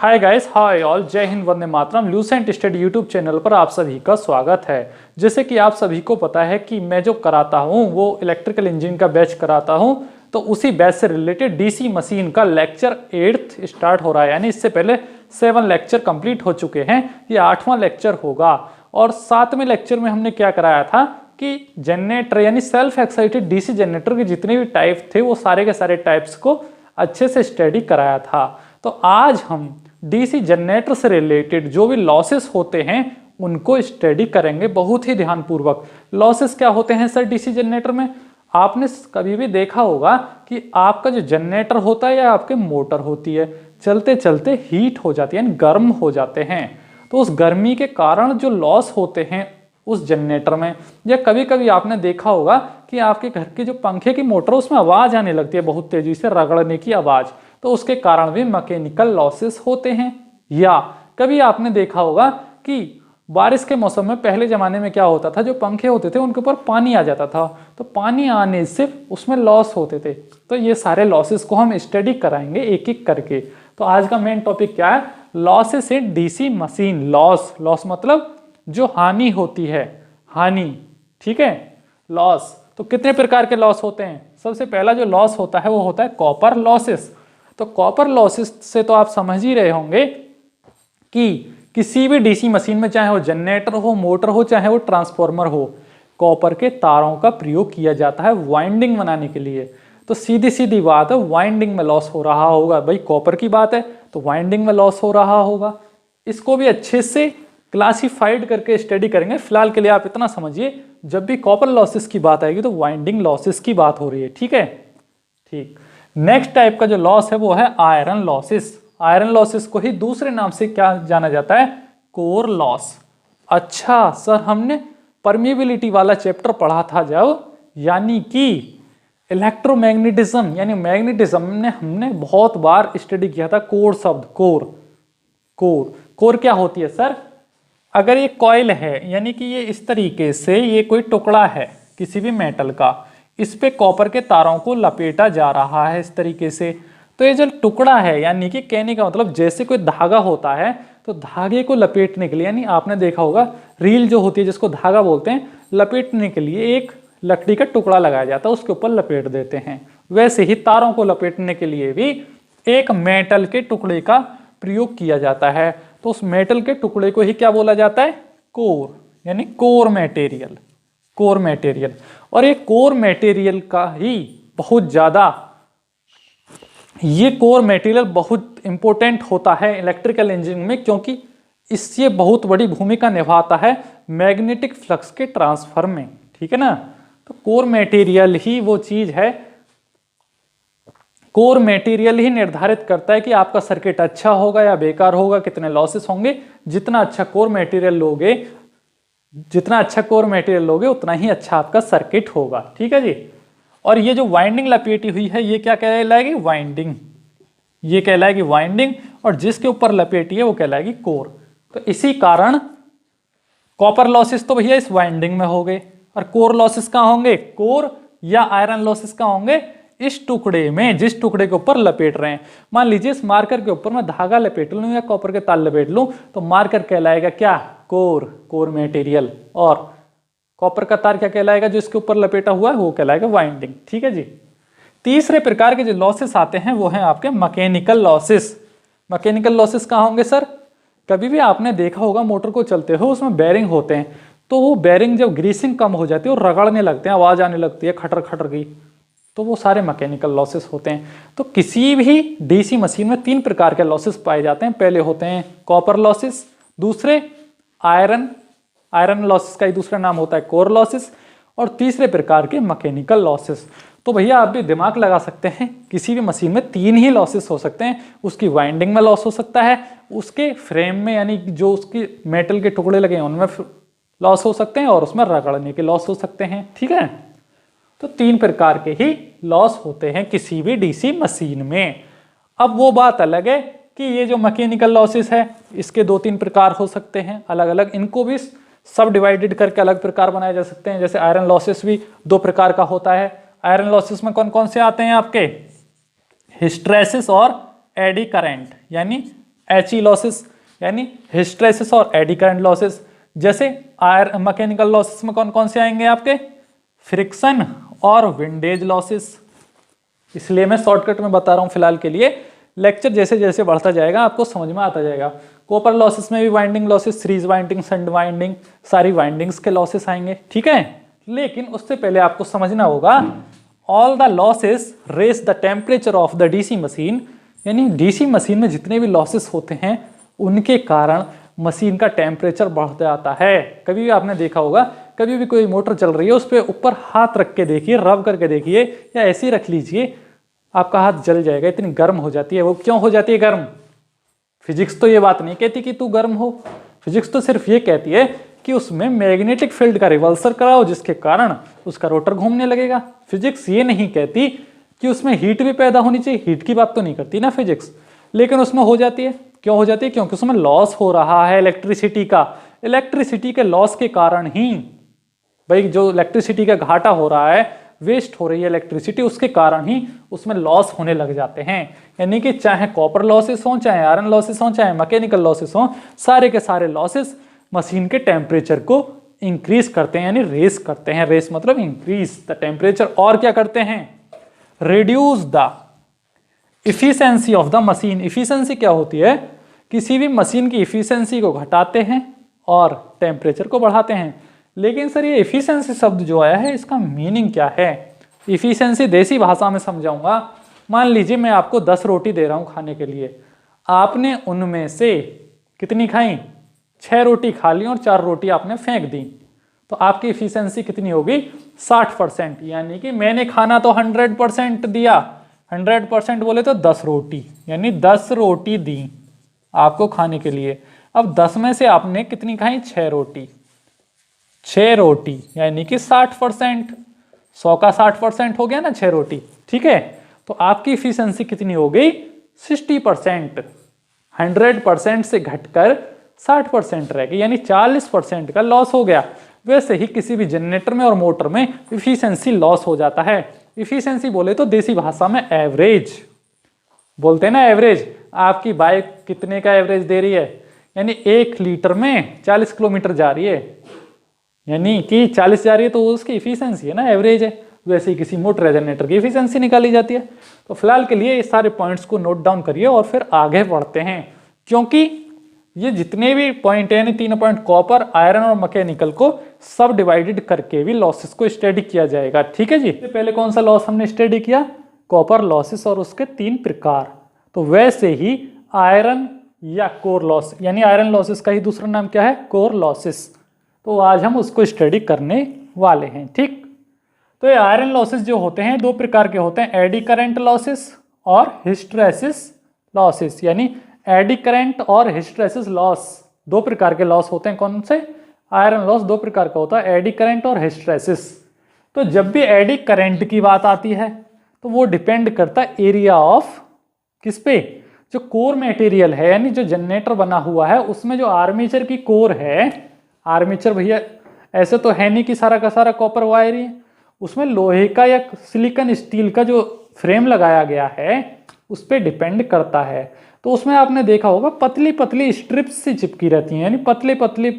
Hi guys, hi all, जय Hind, Vande Mataram. Lucent study YouTube channel पर आप सभी का स्वागत है। जैसे कि आप सभी को पता है कि मैं जो कराता हूँ वो इलेक्ट्रिकल इंजीनियरिंग का बैच कराता हूँ, तो उसी बैच से रिलेटेड डीसी मशीन का लेक्चर 8th स्टार्ट हो रहा है। यानी इससे पहले 7 लेक्चर कंप्लीट हो चुके हैं, ये 8वां लेक्चर होगा। और 7वें लेक्चर में हमने क्या कराया था कि जनरेटर यानी सेल्फ एक्साइटेड डीसी जनरेटर के जितने भी टाइप थे वो सारे के सारे टाइप्स को अच्छे से स्टडी कराया था। तो आज हम डीसी जनरेटर से रिलेटेड जो भी लॉसेस होते हैं उनको स्टडी करेंगे बहुत ही ध्यानपूर्वक। लॉसेस क्या होते हैं सर डीसी जनरेटर में? आपने कभी भी देखा होगा कि आपका जो जनरेटर होता है या आपके मोटर होती है, चलते चलते हीट हो जाती है यानी गर्म हो जाते हैं। तो उस गर्मी के कारण जो लॉस होते हैं उस जनरेटर में, या कभी कभी आपने देखा होगा कि आपके घर के जो पंखे की मोटर उसमें आवाज़ आने लगती है, बहुत तेजी से रगड़ने की आवाज़, तो उसके कारण भी मैकेनिकल लॉसेस होते हैं। या कभी आपने देखा होगा कि बारिश के मौसम में पहले ज़माने में क्या होता था, जो पंखे होते थे उनके ऊपर पानी आ जाता था, तो पानी आने से उसमें लॉस होते थे। तो ये सारे लॉसेस को हम स्टडी कराएंगे एक एक करके। तो आज का मेन टॉपिक क्या है? Losses in DC machine. Loss मतलब जो हानि होती है, हानि, ठीक है, लॉस। तो कितने प्रकार के लॉस होते हैं? सबसे पहला जो लॉस होता है वो होता है कॉपर लॉसेस। तो कॉपर लॉसेस से तो आप समझ ही रहे होंगे कि किसी भी डीसी मशीन में, चाहे वो जनरेटर हो, मोटर हो, चाहे वो ट्रांसफार्मर हो, कॉपर के तारों का प्रयोग किया जाता है वाइंडिंग बनाने के लिए। तो सीधी सीधी बात है, वाइंडिंग में लॉस हो रहा होगा। भाई कॉपर की बात है तो वाइंडिंग में लॉस हो रहा होगा। इसको भी अच्छे से क्लासिफाइड करके स्टडी करेंगे। फिलहाल के लिए आप इतना समझिए, जब भी कॉपर लॉसेस की बात आएगी तो वाइंडिंग लॉसेस की बात हो रही है, ठीक है। ठीक, नेक्स्ट टाइप का जो लॉस है वो है आयरन लॉसेस। आयरन लॉसेस को ही दूसरे नाम से क्या जाना जाता है? Core loss. अच्छा सर, हमने परमिएबिलिटी वाला चैप्टर पढ़ा था जब, यानी कि इलेक्ट्रोमैग्नेटिज्म यानी मैग्नेटिज्म में हमने बहुत बार स्टडी किया था कोर शब्द। कोर क्या होती है सर? अगर ये कॉइल है, यानी कि ये इस तरीके से, ये कोई टुकड़ा है किसी भी मेटल का, इस पे कॉपर के तारों को लपेटा जा रहा है इस तरीके से। तो ये जो टुकड़ा है, यानी कि कहने का मतलब जैसे कोई धागा होता है, तो धागे को लपेटने के लिए, यानी आपने देखा होगा रील जो होती है जिसको धागा बोलते हैं, लपेटने के लिए एक लकड़ी का टुकड़ा लगाया जाता है, उसके ऊपर लपेट देते हैं। वैसे ही तारों को लपेटने के लिए भी एक मेटल के टुकड़े का प्रयोग किया जाता है। तो उस मेटल के टुकड़े को ही क्या बोला जाता है? कोर, यानी कोर मटेरियल। Core material. और ये कोर मटेरियल का ही बहुत ज्यादा, ये कोर मटेरियल बहुत इंपॉर्टेंट होता है इलेक्ट्रिकल इंजीनियरिंग में, क्योंकि इससे बहुत बड़ी भूमिका निभाता है मैग्नेटिक फ्लक्स के ट्रांसफर में, ठीक है ना। तो कोर मटेरियल ही वो चीज है, कोर मटेरियल ही निर्धारित करता है कि आपका सर्किट अच्छा होगा या बेकार होगा, कितने लॉसेस होंगे। जितना अच्छा कोर मटेरियल लोगे, जितना अच्छा कोर मटेरियल लोगे उतना ही अच्छा आपका सर्किट होगा, ठीक है जी। और ये जो वाइंडिंग लपेटी हुई है ये क्या कहलाएगी? वाइंडिंग। ये कहलाएगी वाइंडिंग, और जिसके ऊपर लपेटी है वो कहलाएगी कोर। तो इसी कारण कॉपर लॉसेस तो भैया इस वाइंडिंग में हो गए, और कोर लॉसेस कहाँ होंगे? कोर या आयरन लॉसेस कहाँ होंगे? इस टुकड़े में, जिस टुकड़े के ऊपर लपेट रहे हैं। मान लीजिए इस मार्कर के ऊपर मैं धागा लपेट लूं या कॉपर के तार लपेट लूं, तो मार्कर कहलाएगा क्या? Core material. और कॉपर का तार क्या कहलाएगा? जो इसके ऊपर लपेटा हुआ है वो कहलाएगा वाइंडिंग, ठीक है जी। तीसरे प्रकार के जो लॉसेस आते हैं वो हैं आपके मैकेनिकल लॉसेस। मैकेनिकल लॉसेस कहाँ होंगे सर? कभी भी आपने देखा होगा मोटर को चलते हो, उसमें बेरिंग होते हैं, तो वो बेरिंग जब ग्रीसिंग कम हो जाती है और रगड़ने लगते हैं, आवाज आने लगती है खटर खटर की, तो वो सारे मैकेनिकल लॉसेस होते हैं। तो किसी भी डीसी मशीन में 3 प्रकार के लॉसेस पाए जाते हैं। पहले होते हैं कॉपर लॉसेस, दूसरे आयरन लॉसेस का ही दूसरा नाम होता है कोर लॉसेस, और तीसरे प्रकार के मैकेनिकल लॉसेस। तो भैया आप भी दिमाग लगा सकते हैं, किसी भी मशीन में 3 ही लॉसेस हो सकते हैं। उसकी वाइंडिंग में लॉस हो सकता है, उसके फ्रेम में यानी जो उसकी मेटल के टुकड़े लगे हैं उनमें लॉस हो सकते हैं, और उसमें रगड़ने के लॉस हो सकते हैं, ठीक है। तो 3 प्रकार के ही लॉस होते हैं किसी भी डीसी मशीन में। अब वो बात अलग है कि ये जो मैकेनिकल लॉसेस है इसके 2-3 प्रकार हो सकते हैं अलग अलग, इनको भी सब डिवाइडेड करके अलग प्रकार बनाए जा सकते हैं। जैसे आयरन लॉसेस भी 2 प्रकार का होता है। आयरन लॉसेस में कौन कौन से आते हैं आपके? हिस्टैरिसीस और एडी करंट, यानी HE लॉसेस यानी हिस्टैरिसीस और एडी करंट लॉसेस। जैसे मैकेनिकल लॉसेस में कौन कौन से आएंगे आपके, फ्रिक्शन और विंडेज लॉसेस। इसलिए मैं शॉर्टकट में बता रहा हूं फिलहाल के लिए, लेक्चर जैसे जैसे बढ़ता जाएगा आपको समझ में आता जाएगा। कॉपर लॉसेस में भी winding losses, series winding, shunt winding, सारी वाइंडिंग्स के लॉसेस आएंगे, ठीक है। लेकिन उससे पहले आपको समझना होगा all the losses raise the temperature of the DC machine, यानी डीसी मशीन में जितने भी लॉसेस होते हैं उनके कारण मशीन का टेम्परेचर बढ़ जाता है। कभी भी आपने देखा होगा, कभी भी कोई मोटर चल रही है उस पर ऊपर हाथ रख के देखिए, रब करके देखिए, या ऐसे ही रख लीजिए, आपका हाथ जल जाएगा, इतनी गर्म हो जाती है। वो क्यों हो जाती है गर्म? फिजिक्स तो ये बात नहीं कहती कि तू गर्म हो, फिजिक्स तो सिर्फ ये कहती है कि उसमें मैग्नेटिक फील्ड का रिवर्सल कराओ जिसके कारण उसका रोटर घूमने लगेगा। फिजिक्स ये नहीं कहती कि उसमें हीट भी पैदा होनी चाहिए, हीट की बात तो नहीं करती ना फिजिक्स, लेकिन उसमें हो जाती है। क्यों हो जाती है? क्योंकि उसमें लॉस हो रहा है इलेक्ट्रिसिटी का। इलेक्ट्रिसिटी के लॉस के कारण ही भाई जो इलेक्ट्रिसिटी का घाटा हो रहा है, वेस्ट हो रही है इलेक्ट्रिसिटी, उसके कारण ही उसमें लॉस होने लग जाते हैं। यानी कि चाहे कॉपर लॉसेस हो, चाहे आयरन लॉसेस हो, चाहे मैकेनिकल लॉसेस हो, सारे के सारे लॉसेस मशीन के टेम्परेचर को इंक्रीज करते हैं, यानी रेस करते हैं। रेस मतलब इंक्रीज द टेम्परेचर। और क्या करते हैं? Reduce the efficiency of the machine. Efficiency क्या होती है? किसी भी मशीन की इफिशियंसी को घटाते हैं और टेम्परेचर को बढ़ाते हैं। लेकिन सर ये इफिशियंसी शब्द जो आया है इसका मीनिंग क्या है? इफिशियंसी देसी भाषा में समझाऊंगा। मान लीजिए मैं आपको 10 रोटी दे रहा हूं खाने के लिए, आपने उनमें से कितनी खाई? 6 रोटी खा ली और 4 रोटी आपने फेंक दी, तो आपकी इफिशियंसी कितनी होगी? 60%। यानी कि मैंने खाना तो 100% दिया, 100% बोले तो 10 रोटी, यानी 10 रोटी दी आपको खाने के लिए। अब 10 में से आपने कितनी खाई? 6 रोटी। 6 रोटी यानी कि 60%, 100 का 60% हो गया ना 6 रोटी, ठीक है। तो आपकी इफिशियंसी कितनी हो गई? 60%। 100% से घटकर 60% रह गई, यानी 40% का लॉस हो गया। वैसे ही किसी भी जनरेटर में और मोटर में इफिशियंसी लॉस हो जाता है। इफिशियंसी बोले तो देसी भाषा में एवरेज बोलते हैं ना। एवरेज, आपकी बाइक कितने का एवरेज दे रही है? यानी 1 लीटर में 40 किलोमीटर जा रही है, यानी कि 40 जा रही है, तो उसकी इफिशियंसी है ना, एवरेज है। वैसे ही किसी मोटर या जनरेटर की इफिशियंसी निकाली जाती है। तो फिलहाल के लिए इस सारे पॉइंट्स को नोट डाउन करिए और फिर आगे बढ़ते हैं, क्योंकि ये जितने भी पॉइंट है, यानी 3 पॉइंट कॉपर, आयरन और मैकेनिकल को सब डिवाइडेड करके भी लॉसेस को स्टडी किया जाएगा, ठीक है जी। पहले कौन सा लॉस हमने स्टडी किया? कॉपर लॉसेस और उसके 3 प्रकार। तो वैसे ही आयरन या कोर लॉस, यानी आयरन लॉसेस का ही दूसरा नाम क्या है? Core losses. तो आज हम उसको स्टडी करने वाले हैं, ठीक। तो ये आयरन लॉसेस जो होते हैं 2 प्रकार के होते हैं, एडी करंट लॉसेस और हिस्टैरिसीस लॉसेस। यानी एडी करंट और हिस्टैरिसीस लॉस 2 प्रकार के लॉस होते हैं। कौन से? आयरन लॉस 2 प्रकार का होता है, एडी करंट और हिस्टैरिसीस। तो जब भी एडी करंट की बात आती है तो वो डिपेंड करता है एरिया ऑफ किस पे? जो कोर मटेरियल है, यानी जो जनरेटर बना हुआ है उसमें जो आर्मेचर की कोर है, आर्मेचर भैया ऐसे तो है नहीं कि सारा का सारा कॉपर वायर ही है, उसमें लोहे का या सिलिकॉन स्टील का जो फ्रेम लगाया गया है उस पर डिपेंड करता है। तो उसमें आपने देखा होगा पतली पतली स्ट्रिप्स से चिपकी रहती हैं, यानी पतली पतली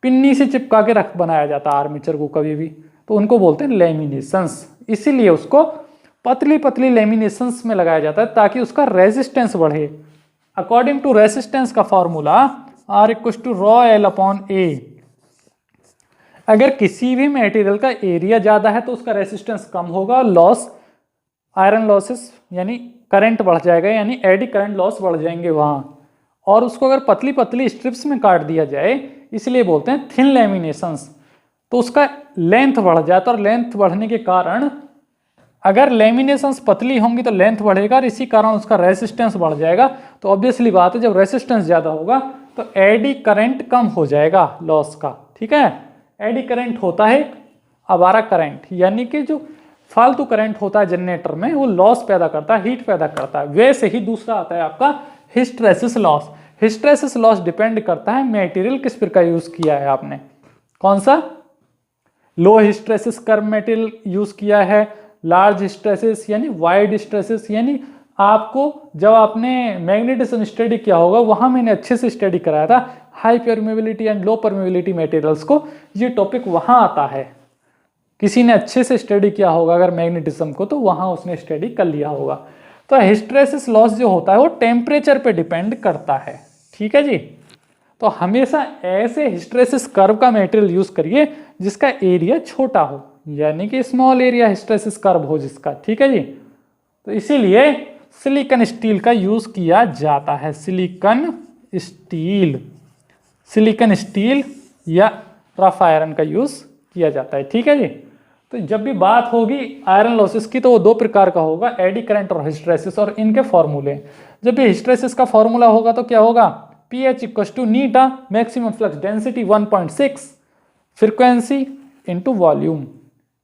पिन्नी से चिपका के रख बनाया जाता है आर्मेचर को कभी भी, तो उनको बोलते हैं लेमिनेशंस। इसीलिए उसको पतली पतली लेमिनेशंस में लगाया जाता है ताकि उसका रेजिस्टेंस बढ़े। अकॉर्डिंग टू रेजिस्टेंस का फॉर्मूला R = ρL/A। अगर किसी भी मटेरियल का एरिया ज़्यादा है तो उसका रेजिस्टेंस कम होगा, लॉस आयरन लॉसेस यानी करंट बढ़ जाएगा, यानी एडी करंट लॉस बढ़ जाएंगे वहाँ। और उसको अगर पतली पतली स्ट्रिप्स में काट दिया जाए, इसलिए बोलते हैं थिन लेमिनेशंस, तो उसका लेंथ बढ़ जाता है। और लेंथ बढ़ने के कारण अगर लेमिनेशंस पतली होंगी तो लेंथ बढ़ेगा और इसी कारण उसका रेजिस्टेंस बढ़ जाएगा। तो ऑब्वियसली बात है जब रेजिस्टेंस ज़्यादा होगा तो एडी करंट कम हो जाएगा लॉस का, ठीक है। एडी करंट होता है आवारा करंट, यानी कि जो फालतू करंट होता है जनरेटर में वो लॉस पैदा करता है, हीट पैदा करता है। वैसे ही दूसरा आता है आपका hysteresis loss. Hysteresis loss depend करता है मटेरियल किस प्रकार यूज किया है आपने, कौन सा लो हिस्टैरिसीस कर्व मटेरियल यूज किया है, लार्ज हिस्टैरिसीस यानी वाइड हिस्टैरिसीस यानी आपको जब आपने मैग्नेटिज्म स्टडी किया होगा वहां मैंने अच्छे से स्टडी कराया था high permeability and low permeability materials को, ये टॉपिक वहां आता है। किसी ने अच्छे से स्टडी किया होगा अगर मैग्नेटिज्म को तो वहां उसने स्टडी कर लिया होगा। तो हिस्टैरिसीस लॉस जो होता है वो टेम्परेचर पे डिपेंड करता है, ठीक है जी। तो हमेशा ऐसे हिस्टैरिसीस कर्व का मटेरियल यूज करिए जिसका एरिया छोटा हो, यानी कि स्मॉल एरिया हिस्टैरिसीस कर्व हो जिसका, ठीक है जी। तो इसीलिए सिलिकॉन स्टील का यूज किया जाता है, सिलिकॉन स्टील या रफ आयरन का यूज किया जाता है, ठीक है जी। तो जब भी बात होगी आयरन लॉसेस की तो वो दो प्रकार का होगा, एडी करंट और हिस्टैरिसीस, और इनके फॉर्मूले। जब भी हिस्टैरिसीस का फॉर्मूला होगा तो क्या होगा, pH = नीटा, maximum flux density 1.6, frequency into volume,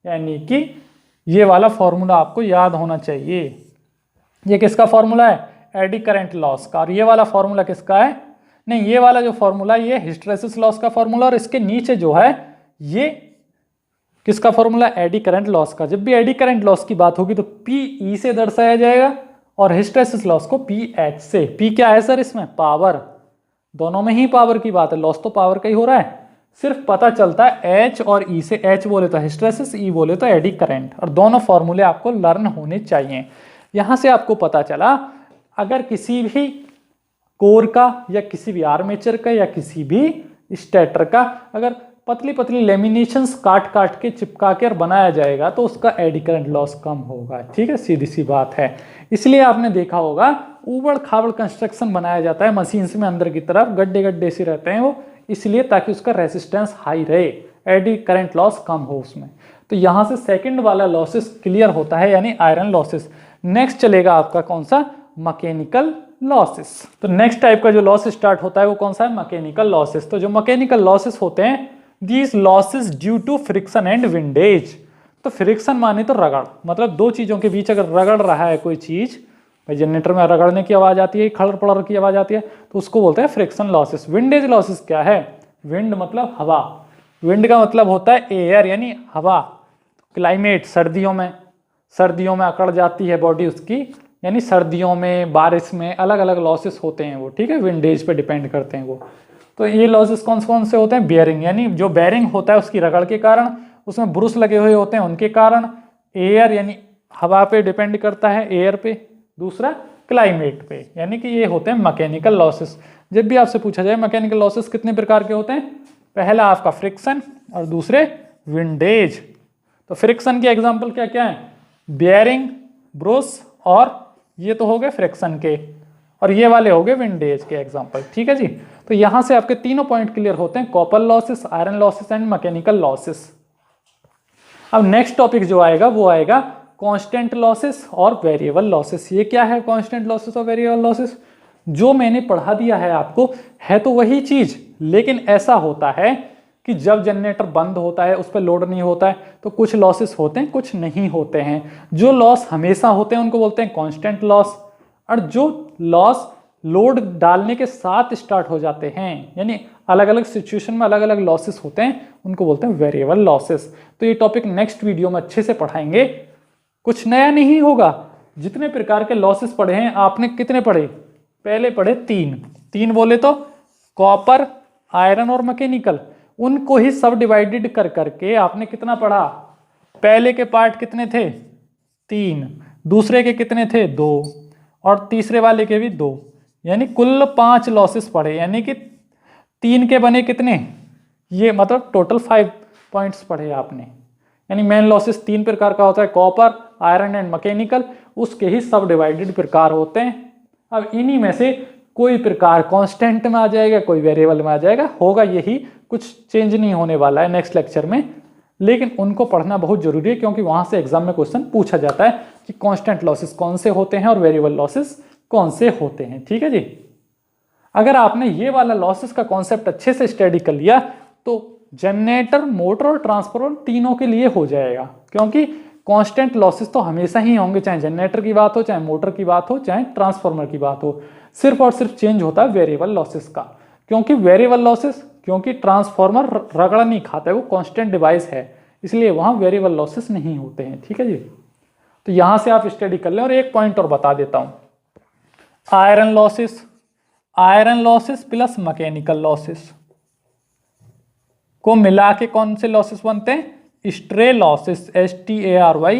यानी कि ये वाला फॉर्मूला आपको याद होना चाहिए। ये किसका फॉर्मूला है, एडी करंट लॉस का। और ये वाला फॉर्मूला किसका है, नहीं ये वाला जो फॉर्मूला ये हिस्टैरिसीस लॉस का फॉर्मूला, और इसके नीचे जो है ये किसका फॉर्मूला, एडी करंट लॉस का। जब भी एडी करंट लॉस की बात होगी तो PE से दर्शाया जाएगा और हिस्टैरिसीस लॉस को PH से। P क्या है सर इसमें, पावर, दोनों में ही पावर की बात है, लॉस तो पावर का ही हो रहा है, सिर्फ पता चलता है H और E से। H बोले तो हिस्टैरिसीस, E बोले तो एडी करंट, और दोनों फॉर्मूले आपको लर्न होने चाहिए। यहां से आपको पता चला अगर किसी भी कोर का या किसी भी आर्मेचर का या किसी भी स्टेटर का अगर पतली पतली लेमिनेशंस काट काट के चिपका कर बनाया जाएगा तो उसका एडी करंट लॉस कम होगा, ठीक है, सीधी सी बात है। इसलिए आपने देखा होगा ऊबड़ खाबड़ कंस्ट्रक्शन बनाया जाता है मशीन्स में, अंदर की तरफ गड्ढे गड्ढे से रहते हैं वो, इसलिए ताकि उसका रेसिस्टेंस हाई रहे, एडी करंट लॉस कम हो उसमें। तो यहाँ से सेकंड वाला लॉसेस क्लियर होता है, यानी आयरन लॉसेस। नेक्स्ट चलेगा आपका कौन सा, मैकेनिकल लॉसेस। तो नेक्स्ट टाइप का जो लॉस स्टार्ट होता है वो कौन सा है, मैकेनिकल लॉसेस। तो जो मैकेनिकल लॉसेस होते हैं, these losses due to friction and windage. तो फ्रिक्शन माने तो रगड़, मतलब दो चीजों के बीच अगर रगड़ रहा है कोई चीज, भाई जनरेटर में रगड़ने की आवाज आती है, खड़र पड़र की आवाज आती है, तो उसको बोलते हैं फ्रिक्शन लॉसेस। विंडेज लॉसेस क्या है, विंड मतलब हवा, विंड का मतलब होता है एयर यानी हवा। क्लाइमेट, सर्दियों में अकड़ जाती है बॉडी उसकी, यानी सर्दियों में बारिश में अलग अलग लॉसेस होते हैं वो, ठीक है, विंडेज पे डिपेंड करते हैं वो। तो ये लॉसेस कौन से होते हैं, बेयरिंग, यानी जो बेयरिंग होता है उसकी रगड़ के कारण, उसमें ब्रुश लगे हुए होते हैं उनके कारण। एयर यानी हवा पे डिपेंड करता है, एयर पे। दूसरा क्लाइमेट पे, यानी कि ये होते हैं मैकेनिकल लॉसेस। जब भी आपसे पूछा जाए मैकेनिकल लॉसेस कितने प्रकार के होते हैं, पहला आपका फ्रिक्शन और दूसरे विंडेज। तो फ्रिक्शन के एग्जाम्पल क्या क्या है, बेयरिंग, ब्रुश, और ये तो हो गए फ्रिक्शन के, और ये वाले हो गए विंडेज के एग्जाम्पल, ठीक है जी। तो यहां से आपके तीनों पॉइंट क्लियर होते हैं, copper losses, iron losses and mechanical losses. अब नेक्स्ट टॉपिक जो आएगा वो आएगा कांस्टेंट लॉसेस और वेरिएबल लॉसेस। ये क्या है कांस्टेंट लॉसेस और वेरिएबल लॉसेस, जो मैंने पढ़ा दिया है आपको है तो वही चीज, लेकिन ऐसा होता है कि जब जनरेटर बंद होता है, उस पर लोड नहीं होता है, तो कुछ लॉसेस होते हैं, कुछ नहीं होते हैं। जो लॉस हमेशा होते हैं उनको बोलते हैं कांस्टेंट लॉस, और जो लॉस लोड डालने के साथ स्टार्ट हो जाते हैं, यानी अलग अलग सिचुएशन में अलग अलग लॉसेस होते हैं, उनको बोलते हैं वेरिएबल लॉसेस। तो ये टॉपिक नेक्स्ट वीडियो में अच्छे से पढ़ाएंगे, कुछ नया नहीं होगा। जितने प्रकार के लॉसेस पढ़े हैं आपने, कितने पढ़े, पहले पढ़े तीन बोले तो कॉपर, आयरन और मैकेनिकल, उनको ही सब डिवाइडेड कर करके आपने कितना पढ़ा, पहले के पार्ट कितने थे 3, दूसरे के कितने थे 2, और तीसरे वाले के भी 2, यानी कुल 5 लॉसेस पढ़े, यानी कि 3 के बने कितने, ये मतलब टोटल 5 पॉइंट्स पढ़े आपने। यानी मेन लॉसेस 3 प्रकार का होता है, कॉपर, आयरन एंड मैकेनिकल, उसके ही सब डिवाइडेड प्रकार होते हैं। अब इन्हीं में से कोई प्रकार कांस्टेंट में आ जाएगा, कोई वेरिएबल में आ जाएगा, होगा यही, कुछ चेंज नहीं होने वाला है नेक्स्ट लेक्चर में, लेकिन उनको पढ़ना बहुत जरूरी है क्योंकि वहां से एग्जाम में क्वेश्चन पूछा जाता है कि कांस्टेंट लॉसेस कौन से होते हैं और वेरिएबल लॉसेस कौन से होते हैं, ठीक है जी। अगर आपने ये वाला लॉसेस का कॉन्सेप्ट अच्छे से स्टडी कर लिया तो जनरेटर, मोटर और ट्रांसफार्मर तीनों के लिए हो जाएगा, क्योंकि कांस्टेंट लॉसेस तो हमेशा ही होंगे, चाहे जनरेटर की बात हो, चाहे मोटर की बात हो, चाहे ट्रांसफार्मर की बात हो। सिर्फ और सिर्फ चेंज होता है वेरिएबल लॉसेस का, क्योंकि वेरिएबल लॉसेस, क्योंकि ट्रांसफार्मर रगड़ा नहीं खाता है, वो कांस्टेंट डिवाइस है, इसलिए वहां वेरिएबल लॉसेस नहीं होते हैं, ठीक है जी। तो यहां से आप स्टडी कर लें। और एक पॉइंट और बता देता हूं, iron losses plus mechanical losses को मिला के कौन से लॉसेस बनते हैं? Stray losses, STARYLOSSES।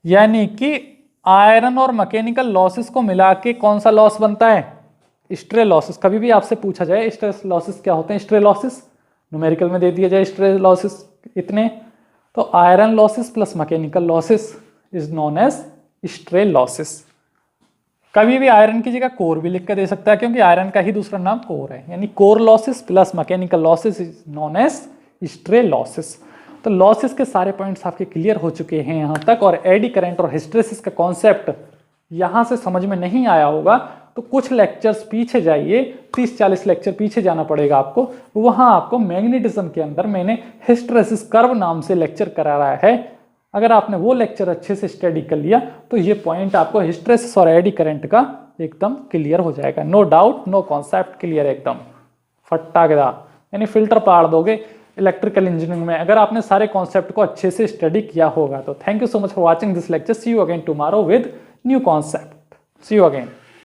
यानी कि आयरन और मैकेनिकल लॉसेस को मिला के कौन सा लॉस बनता है? Stray losses. कभी भी आपसे पूछा जाए स्ट्रे लॉसेस क्या होते हैं, स्ट्रे लॉसेस न्यूमेरिकल में दे दिया जाए स्ट्रे लॉसेस इतने, तो iron losses plus mechanical losses is known as stray losses. कभी भी आयरन की जगह कोर भी लिख कर दे सकता है, क्योंकि आयरन का ही दूसरा नाम कोर है, यानी core losses plus mechanical losses is known as stray losses. तो लॉसेस के सारे पॉइंट्स आपके क्लियर हो चुके हैं यहाँ तक, और एडी करंट और हिस्टेरेसिस का कॉन्सेप्ट यहाँ से समझ में नहीं आया होगा तो कुछ लेक्चर्स पीछे जाइए, 30-40 लेक्चर पीछे जाना पड़ेगा आपको, वहाँ आपको मैग्नेटिज्म के अंदर मैंने हिस्टेरेसिस कर्व नाम से लेक्चर करा रहा है। अगर आपने वो लेक्चर अच्छे से स्टडी कर लिया तो ये पॉइंट आपको हिस्टेरेसिस और एडी करंट का एकदम क्लियर हो जाएगा। No doubt, no concept, clear एकदम फट्टा गदा, यानी फिल्टर पाड़ दोगे इलेक्ट्रिकल इंजीनियरिंग में अगर आपने सारे कॉन्सेप्ट को अच्छे से स्टडी किया होगा तो। Thank you so much for watching this lecture. See you again tomorrow with new concept. See you again.